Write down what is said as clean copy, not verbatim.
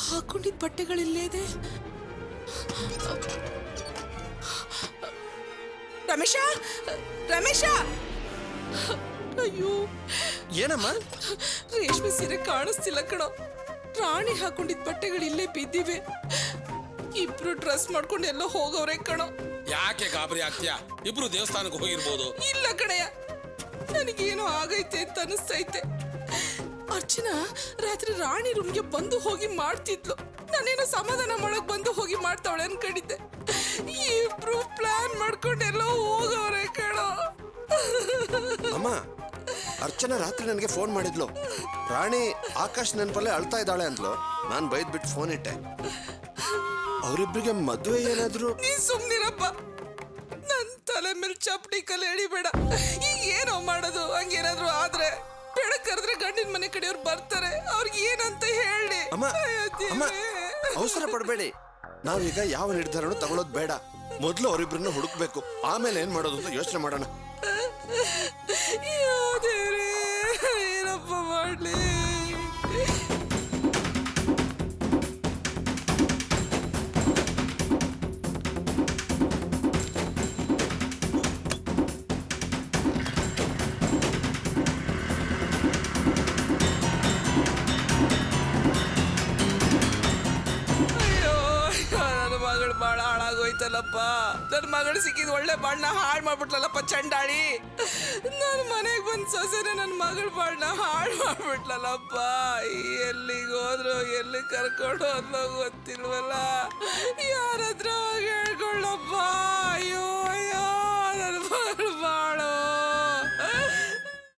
ಹಾಕೊಂಡಿದ್ದ ಬಟ್ಟೆಗಳಿಲ್ಲೇದೆ. ರಮೇಶ, ರಮೇಶ! ಅಯ್ಯೋ, ಏನಮ್ಮ? ರೇಷ್ಮೆ ಸೀರೆ ಕಾಣಿಸ್ತಿಲ್ಲ ಕಣೋ. ರಾಣಿ ಹಾಕೊಂಡಿದ್ದ ಬಟ್ಟೆಗಳು ಇಲ್ಲೇ ಬಿದ್ದಿವೆ. ಇಬ್ರು ಡ್ರೆಸ್ ಮಾಡ್ಕೊಂಡು ಎಲ್ಲೋ ಹೋಗವ್ರೆ ಕಣೋ. ಯಾಕೆ ಗಾಬರಿ ಆಗ್ತೀಯಾ? ಇಬ್ರು ದೇವಸ್ಥಾನಕ್ಕೆ ಹೋಗಿರ್ಬೋದು. ಇಲ್ಲ ಕಣಯ್ಯ, ನನಗೇನೋ ಆಗೈತೆ ಅಂತ ಅನಿಸ್ತೈತೆ. ಅರ್ಚನಾ ರಾತ್ರಿ ರಾಣಿ ರೂಮ್ಗೆ ಬಂದು ಹೋಗಿ ಮಾಡ್ತಿದ್ಲು. ನಾನೇನೋ ಸಮಾಧಾನ ಮಾಡಕ್ ಬಂದು ಹೋಗಿ ಮಾಡ್ತಾವಳೆ ಅನ್ಕೊಂಡಿದ್ದೆ. ಇಬ್ರು ಪ್ಲಾನ್ ಮಾಡ್ಕೊಂಡೆಲ್ಲೋ ಹೋಗವ್ರೆ ಕಣೋ. ಅಮ್ಮ, ಅರ್ಚನಾ ರಾತ್ರಿ ನನಗೆ ಫೋನ್ ಮಾಡಿದ್ಲು. ರಾಣಿ ಆಕಾಶ್ ನೆನಪಲ್ಲೇ ಅಳ್ತಾ ಇದ್ದಾಳೆ ಅಂದ್ಲು. ನಾನು ಬೈದ್ಬಿಟ್ಟು ಫೋನ್ ಇಟ್ಟೆ. ಅವರಿಬ್ಬರಿಗೆ ಮದುವೆ ಏನಾದ್ರು? ನೀ ಸುಮ್ನಿರಪ್ಪ, ನನ್ ತಲೆ ಮೇಲೆ ಚಪ್ಪಡಿ ಕಲೆ ಎಳಿಬೇಡ. ಈಗ ಏನೋ ಮಾಡೋದು? ಹಂಗೇನಾದ್ರು ಆದ್ರೆ ಬೆಳಕ್ ಕರೆದ್ರೆ ಗಂಡಿನ ಮನೆ ಕಡೆಯವ್ರು ಬರ್ತಾರೆ. ಅವ್ರಿಗೆ ಏನಂತ ಹೇಳಿ? ಅಮ್ಮ, ಅವಸರ ಪಡಬೇಡಿ. ನಾವೀಗ ಯಾವ ನಿರ್ಧಾರನೂ ತಗೊಳ್ಳೋದು ಬೇಡ. ಮೊದಲು ಅವರಿಬ್ಬರನ್ನ ಹುಡುಕ್ಬೇಕು, ಆಮೇಲೆ ಏನ್ ಮಾಡೋದು ಅಂತ ಯೋಚನೆ ಮಾಡೋಣ. ಏನಪ್ಪ ಮಾಡ್ಲಿ? ಬಾಳ ಹಾಳಾಗೋಯ್ತಲ್ಲಪ್ಪ. ನನ್ನ ಮಗಳು ಸಿಕ್ಕಿದ್ ಒಳ್ಳೆ ಬಾಳ್ನ ಹಾಳು ಮಾಡ್ಬಿಟ್ಲಲ್ಲಪ್ಪ ಚಂಡಾಳಿ. ನನ್ನ ಮನೆಗೆ ಬಂದ್ ಸೊಸೆನೆ ನನ್ನ ಮಗಳ ಬಾಳ್ನ ಹಾಳು ಮಾಡ್ಬಿಟ್ಲಲ್ಲಪ್ಪ. ಎಲ್ಲಿಗೆ ಹೋದ್ರು ಎಲ್ಲಿ ಕರ್ಕೊಂಡು ಅನ್ನೋ ಗೊತ್ತಿಲ್ವಲ್ಲ. ಯಾರತ್ರ ಹೋಗಿ ಹೇಳ್ಕೊಳ್ಳಪ್ಪ. ಅಯ್ಯೋ ಅಯ್ಯೋ.